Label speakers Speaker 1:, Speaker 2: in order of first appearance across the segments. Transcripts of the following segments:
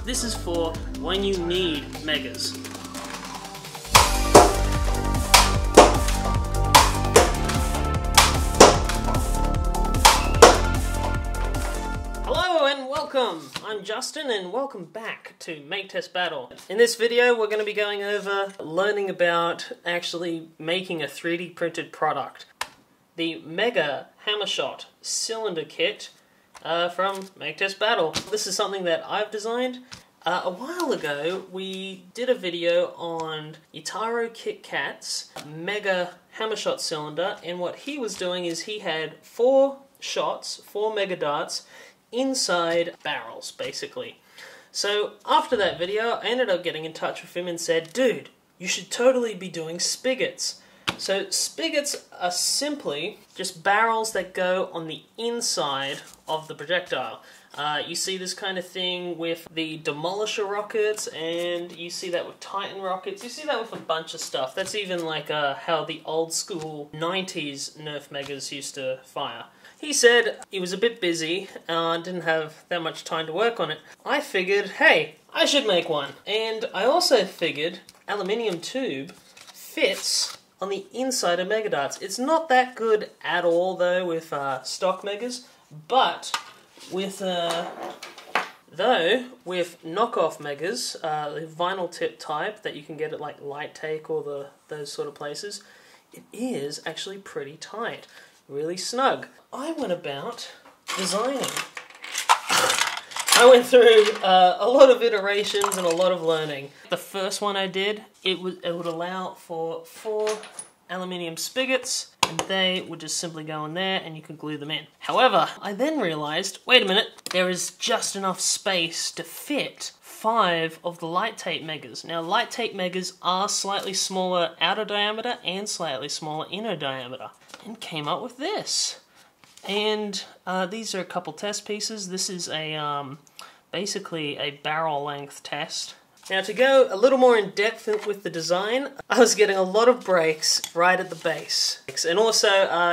Speaker 1: This is for when you need megas. Hello and welcome! I'm Justin and welcome back to Make.Test.Battle. In this video we're going to be going over learning about actually making a 3D printed product. The Mega Hammershot cylinder kit from Make.Test.Battle. This is something that I've designed. A while ago we did a video on Ytaro Kit Kat's Mega Hammershot cylinder, and what he was doing is he had 4 shots, 4 mega darts, inside barrels, basically. So after that video, I ended up getting in touch with him and said, dude, you should totally be doing spigots. So spigots are simply just barrels that go on the inside of the projectile. You see this kind of thing with the Demolisher rockets, and you see that with Titan rockets. You see that with a bunch of stuff. That's even like how the old school 90s Nerf Megas used to fire. He said he was a bit busy, didn't have that much time to work on it. I figured, hey, I should make one. And I also figured aluminium tube fits on the inside of Mega Darts. It's not that good at all though with stock Megas, but with knockoff Megas, the vinyl tip type that you can get at like Light Take or those sort of places, it is actually pretty tight. Really snug. I went about designing. I went through a lot of iterations and a lot of learning. The first one I did, it would allow for 4 aluminium spigots, and they would just simply go in there and you could glue them in. However, I then realized, wait a minute, there is just enough space to fit 5 of the Light Tape Megas. Now, Light Tape Megas are slightly smaller outer diameter and slightly smaller inner diameter, and came up with this. And these are a couple test pieces. This is a basically a barrel length test. Now, to go a little more in depth with the design, I was getting a lot of breaks right at the base. And also,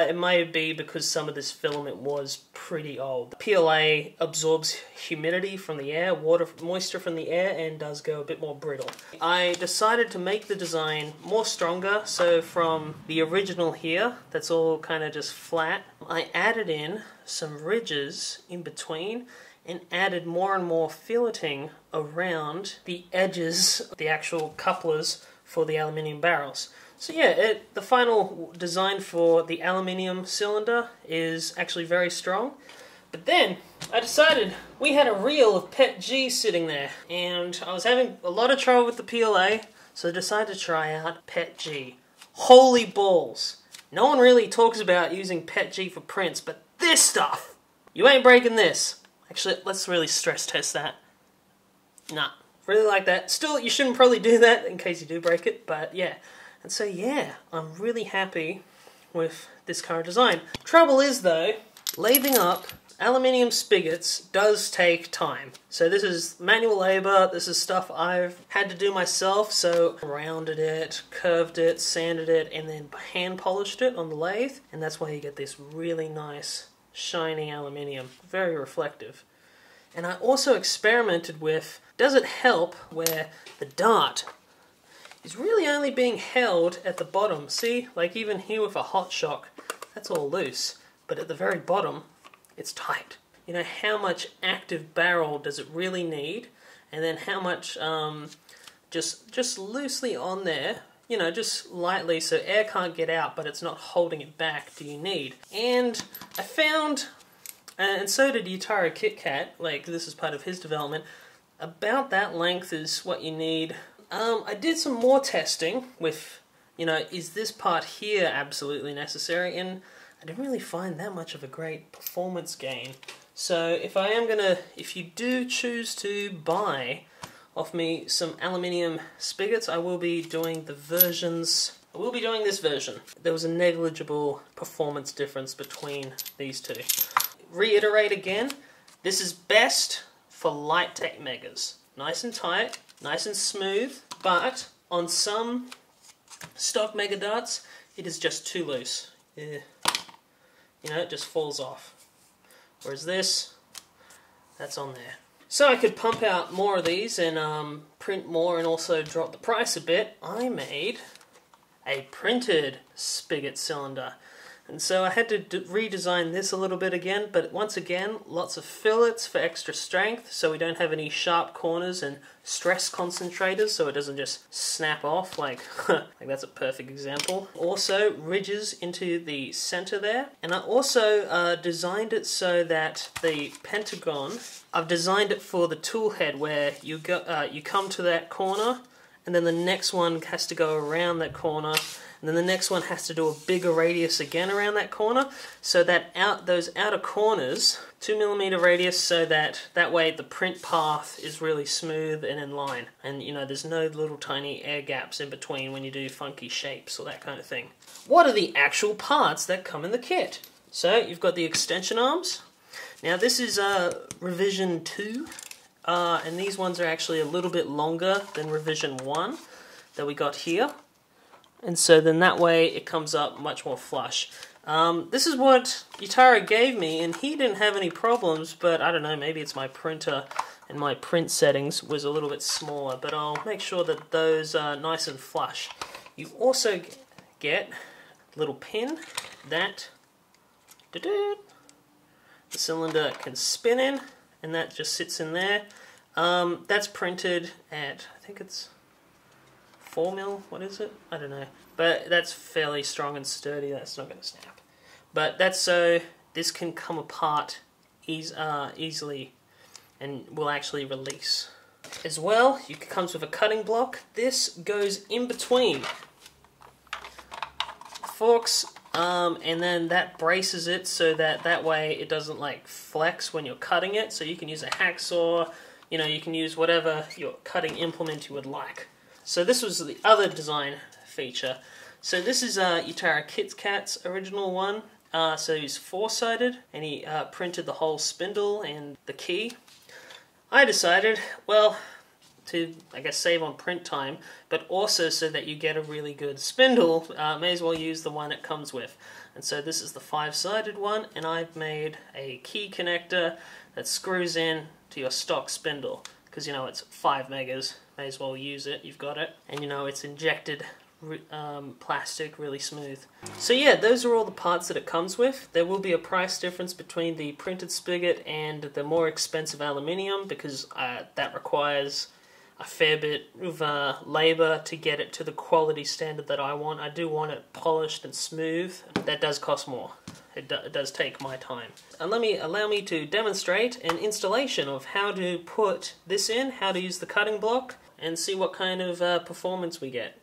Speaker 1: it may be because some of this filament was pretty old. PLA absorbs humidity from the air, moisture from the air, and does go a bit more brittle. I decided to make the design more stronger, so from the original here, that's all kind of just flat, I added in some ridges in between, and added more and more filleting around the edges, the actual couplers for the aluminium barrels. So yeah, the final design for the aluminium cylinder is actually very strong. But then I decided we had a reel of PETG sitting there, and I was having a lot of trouble with the PLA, so I decided to try out PETG. Holy balls! No one really talks about using PETG for prints, but this stuff! You ain't breaking this. Actually, let's really stress test that. Nah, really like that. Still, you shouldn't probably do that in case you do break it, but yeah. And so yeah, I'm really happy with this current design. Trouble is though, lathing up aluminium spigots does take time. So this is manual labor, this is stuff I've had to do myself, so rounded it, curved it, sanded it, and then hand polished it on the lathe, and that's why you get this really nice shiny aluminium, very reflective. And I also experimented with, does it help where the dart is really only being held at the bottom? See, like even here with a hot shock, that's all loose, but at the very bottom, it's tight. You know, how much active barrel does it really need? And then how much just loosely on there, you know, just lightly so air can't get out, but it's not holding it back, do you need? And I found, and so did Ytaro Kit Kat, like this is part of his development, about that length is what you need. I did some more testing with, you know, is this part here absolutely necessary? And I didn't really find that much of a great performance gain. So if you do choose to buy off me some aluminium spigots, I will be doing this version. There was a negligible performance difference between these two. Reiterate again, this is best for Light Tape Megas. Nice and tight, nice and smooth, but on some stock Mega Darts, it is just too loose. You know, it just falls off. Whereas this, that's on there. So I could pump out more of these and print more and also drop the price a bit. I made a printed spigot cylinder. And so I had to redesign this a little bit again, but once again, lots of fillets for extra strength, so we don't have any sharp corners, and stress concentrators, so it doesn't just snap off like, like that's a perfect example. Also, ridges into the center there. And I also designed it so that the pentagon, I've designed it for the tool head where you come to that corner, and then the next one has to go around that corner, and then the next one has to do a bigger radius again around that corner, so that those outer corners, 2mm radius, so that way the print path is really smooth and in line. And you know, there's no little tiny air gaps in between when you do funky shapes or that kind of thing. What are the actual parts that come in the kit? So you've got the extension arms. Now this is revision 2, and these ones are actually a little bit longer than revision 1 that we got here. And so then that way it comes up much more flush. This is what Yutaro gave me, and he didn't have any problems, but I don't know, maybe it's my printer and my print settings was a little bit smaller, but I'll make sure that those are nice and flush. You also get a little pin that the cylinder can spin in, and that just sits in there. That's printed at, I think it's 4mm, what is it? I don't know. But that's fairly strong and sturdy, that's not going to snap. But that's so this can come apart easily and will actually release. As well, it comes with a cutting block. This goes in between forks, and then that braces it so that way it doesn't like flex when you're cutting it. So you can use a hacksaw, you know, you can use whatever your cutting implement you would like. So this was the other design feature. So this is Yutaro KitKat's original one. So he's 4-sided, and he printed the whole spindle and the key. I decided, well, to, I guess, save on print time, but also so that you get a really good spindle, may as well use the one it comes with. And so this is the 5-sided one, and I've made a key connector that screws in to your stock spindle. Because, you know, it's 5 megas, may as well use it, you've got it. And, you know, it's injected plastic, really smooth. So yeah, those are all the parts that it comes with. There will be a price difference between the printed spigot and the more expensive aluminium, because that requires a fair bit of labour to get it to the quality standard that I want. I do want it polished and smooth. That does cost more. It does take my time. And allow me to demonstrate an installation of how to put this in, how to use the cutting block, and see what kind of performance we get.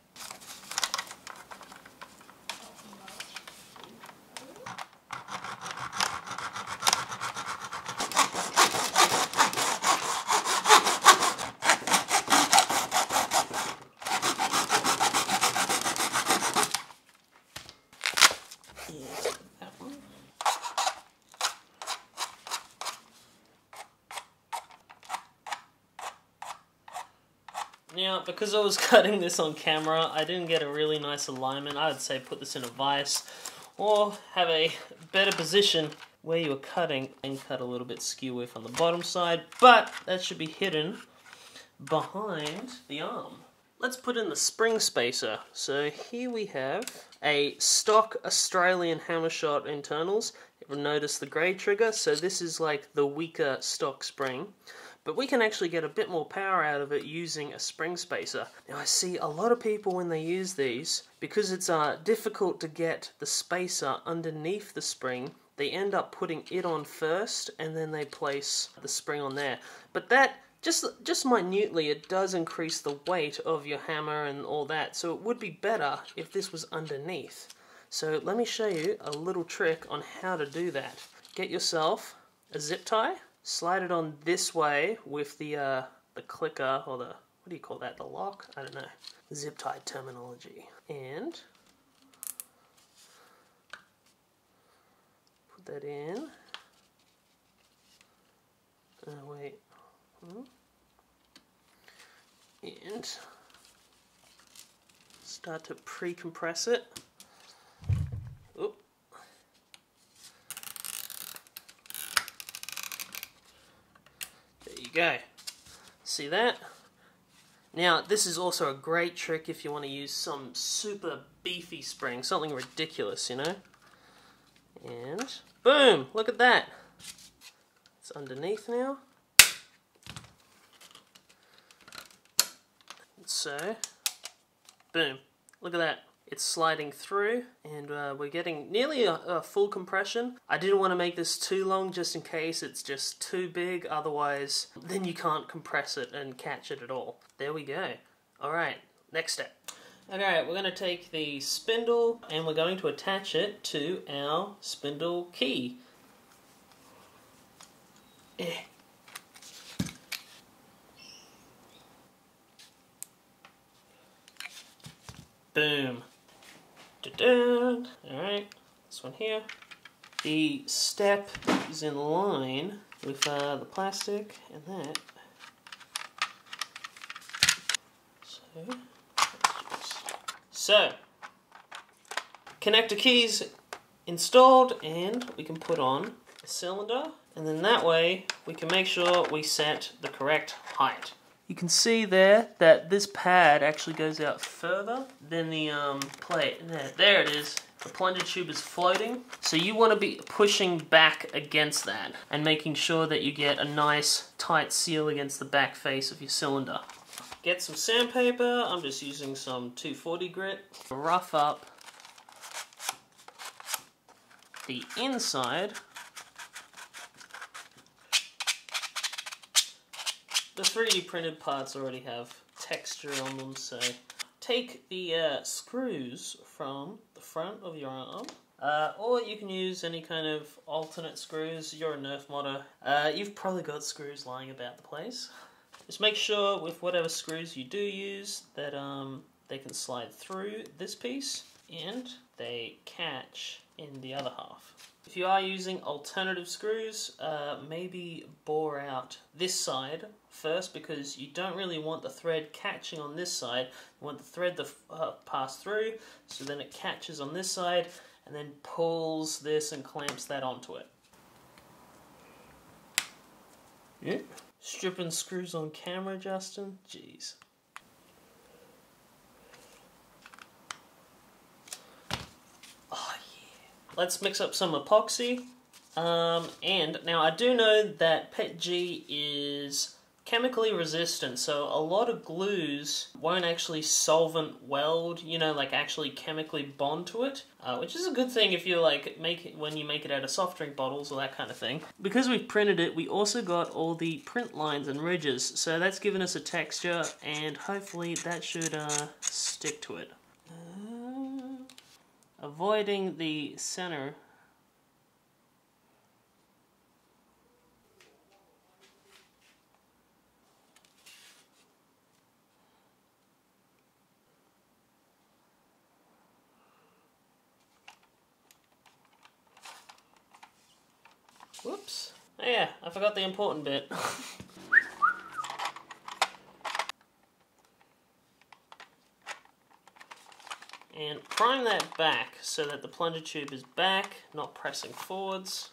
Speaker 1: Now, because I was cutting this on camera, I didn't get a really nice alignment. I would say put this in a vise, or have a better position where you're cutting and cut a little bit skew with on the bottom side, but that should be hidden behind the arm. Let's put in the spring spacer. So here we have a stock Australian Hammershot internals. You'll notice the grey trigger, so this is like the weaker stock spring. But we can actually get a bit more power out of it using a spring spacer. Now I see a lot of people when they use these, because it's difficult to get the spacer underneath the spring, they end up putting it on first and then they place the spring on there. But that, just minutely, it does increase the weight of your hammer and all that, so it would be better if this was underneath. So let me show you a little trick on how to do that. Get yourself a zip tie. Slide it on this way with the clicker, or the, what do you call that, the lock? I don't know. Zip tie terminology. And put that in. Wait. And start to pre-compress it. Oop. There you you go. See that? Now, this is also a great trick if you want to use some super beefy spring, something ridiculous, you know? And boom! Look at that! It's underneath now. So, boom. Look at that. It's sliding through, and we're getting nearly a full compression. I didn't want to make this too long just in case it's just too big, otherwise then you can't compress it and catch it at all. There we go. Alright, next step. Okay, we're going to take the spindle and we're going to attach it to our spindle key. Boom. Alright, this one here. The step is in line with the plastic and that. So, connector keys installed, and we can put on a cylinder, and then that way we can make sure we set the correct height. You can see there that this pad actually goes out further than the plate. There it is. The plunger tube is floating, so you want to be pushing back against that and making sure that you get a nice tight seal against the back face of your cylinder. Get some sandpaper. I'm just using some 240 grit. Rough up the inside. The 3D printed parts already have texture on them, so take the screws from the front of your arm, or you can use any kind of alternate screws. You're a Nerf modder. You've probably got screws lying about the place. Just make sure with whatever screws you do use that they can slide through this piece and they catch in the other half. If you are using alternative screws, maybe bore out this side first, because you don't really want the thread catching on this side. You want the thread to pass through, so then it catches on this side and then pulls this and clamps that onto it. Yeah. Stripping screws on camera, Justin? Jeez. Oh yeah. Let's mix up some epoxy. And now I do know that PETG is chemically resistant, so a lot of glues won't actually solvent weld, you know, like actually chemically bond to it, which is a good thing if you like when you make it out of soft drink bottles or that kind of thing. Because we've printed it, we also got all the print lines and ridges, so that's given us a texture, and hopefully that should stick to it. Avoiding the center. Whoops. Oh yeah, I forgot the important bit. And prime that back so that the plunger tube is back, not pressing forwards.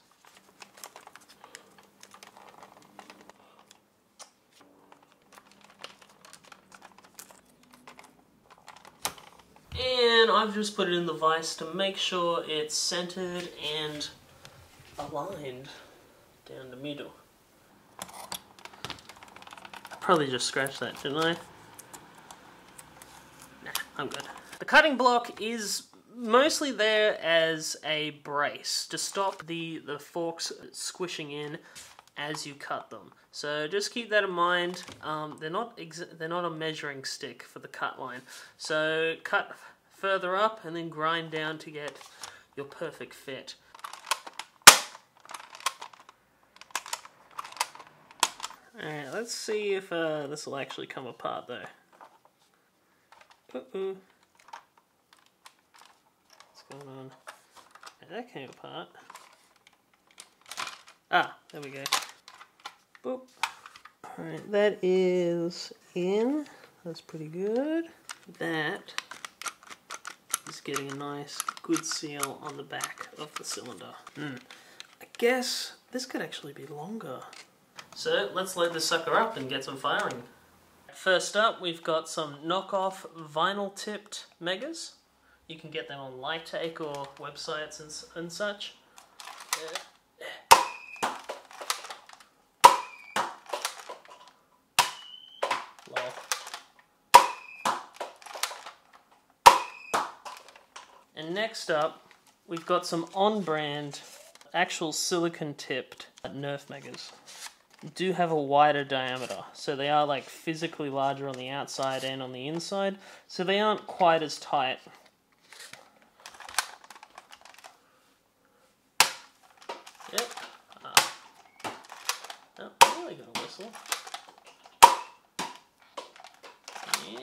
Speaker 1: And I've just put it in the vise to make sure it's centered and aligned down the middle. Probably just scratched that, didn't I? Nah, I'm good. The cutting block is mostly there as a brace to stop the forks squishing in as you cut them. So just keep that in mind. They're not a measuring stick for the cut line. So cut further up and then grind down to get your perfect fit. Alright, let's see if this will actually come apart though. Uh-oh. What's going on? That came apart. Ah, there we go. Boop. Alright, that is in. That's pretty good. That is getting a nice, good seal on the back of the cylinder. I guess this could actually be longer. So let's load this sucker up and get some firing. First up, we've got some knockoff vinyl tipped Megas. You can get them on Lightake or websites and such. Lol. And next up, we've got some on-brand, actual silicon-tipped Nerf Megas. Do have a wider diameter, so they are like physically larger on the outside and on the inside, so they aren't quite as tight. Yep. Oh, really got a whistle.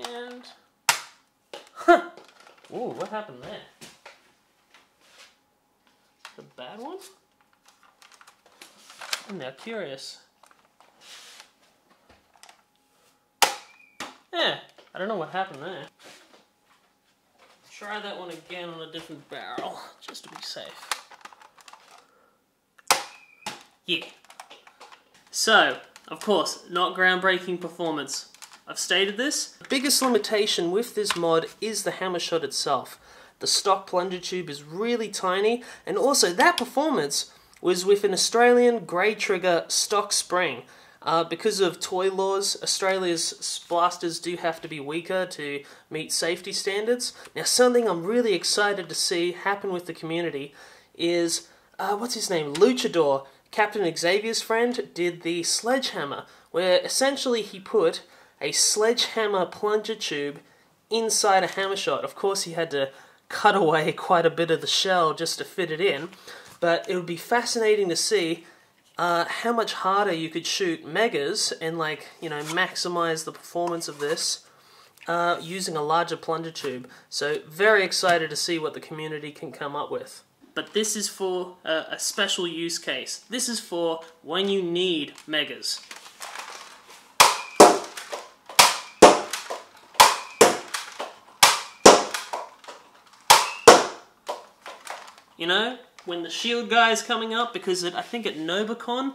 Speaker 1: And... Huh! Ooh, what happened there? The bad one? I'm now curious. Yeah, I don't know what happened there. Try that one again on a different barrel, just to be safe. Yeah. So, of course, not groundbreaking performance. I've stated this. The biggest limitation with this mod is the Hammershot itself. The stock plunger tube is really tiny, and also that performance was with an Australian grey trigger stock spring. Because of toy laws, Australia's blasters do have to be weaker to meet safety standards. Now, something I'm really excited to see happen with the community is, what's his name, Luchador, Captain Xavier's friend, did the sledgehammer, where essentially he put a sledgehammer plunger tube inside a Hammershot. Of course, he had to cut away quite a bit of the shell just to fit it in, but it would be fascinating to see how much harder you could shoot Megas and, like, you know, maximize the performance of this using a larger plunger tube. So very excited to see what the community can come up with. But this is for a special use case. This is for when you need Megas. You know, when the shield guy is coming up, because I think at NovaCon,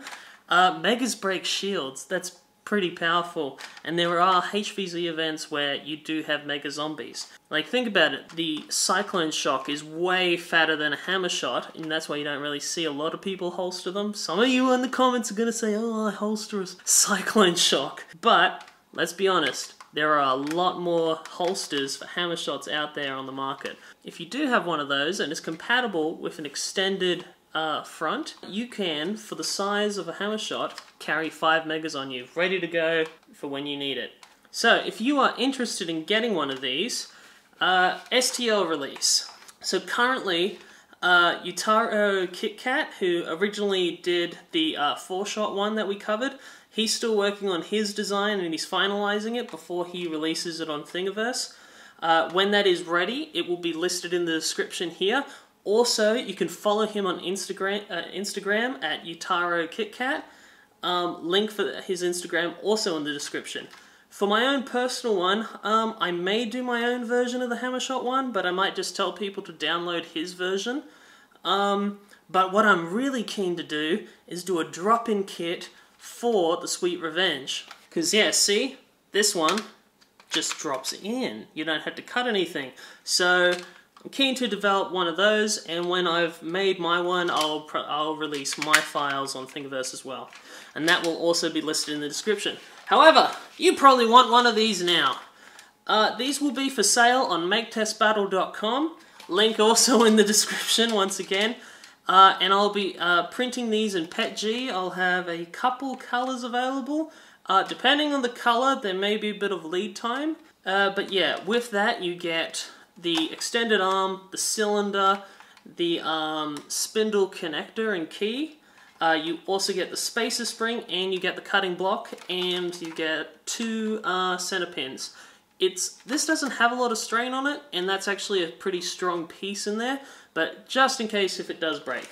Speaker 1: Megas break shields. That's pretty powerful. And there are HVZ events where you do have Mega Zombies. Like, think about it. The Cyclone Shock is way fatter than a Hammershot, and that's why you don't really see a lot of people holster them. Some of you in the comments are going to say, oh, I holster a Cyclone Shock. But, let's be honest. There are a lot more holsters for Hammershots out there on the market. If you do have one of those and it's compatible with an extended front, you can, for the size of a Hammershot, carry 5 Megas on you, ready to go for when you need it. So, if you are interested in getting one of these, STL release. So currently, Utaro KitKat, who originally did the 4-shot one that we covered, he's still working on his design and he's finalizing it before he releases it on Thingiverse. When that is ready, it will be listed in the description here. Also, you can follow him on Instagram at Utaro KitKat. Link for his Instagram also in the description. For my own personal one, I may do my own version of the Hammershot one, but I might just tell people to download his version. But what I'm really keen to do is do a drop-in kit for the Sweet Revenge. Because, yeah, see? This one just drops in. You don't have to cut anything. So, I'm keen to develop one of those, and when I've made my one, I'll release my files on Thingiverse as well. And that will also be listed in the description. However, you probably want one of these now. These will be for sale on Make.Test.Battle.com. Link also in the description once again. And I'll be printing these in PETG. I'll have a couple colors available. Depending on the color, there may be a bit of lead time. But yeah, with that you get the extended arm, the cylinder, the spindle connector and key. You also get the spacer spring, and you get the cutting block, and you get 2 center pins. This doesn't have a lot of strain on it, and that's actually a pretty strong piece in there, but just in case if it does break.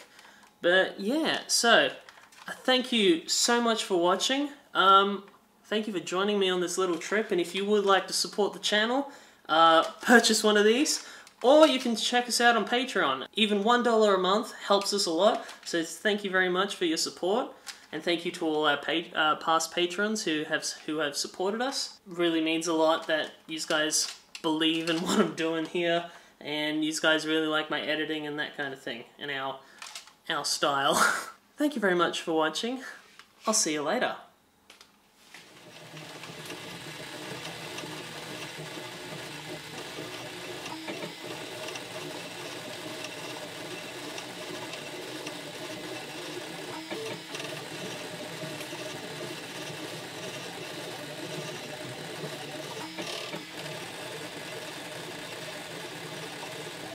Speaker 1: But yeah, so thank you so much for watching. Thank you for joining me on this little trip, and if you would like to support the channel, purchase one of these, or you can check us out on Patreon. Even $1 a month helps us a lot, so thank you very much for your support. And thank you to all our past patrons who have supported us. Really means a lot that you guys believe in what I'm doing here, and you guys really like my editing and that kind of thing, and our style. Thank you very much for watching. I'll see you later.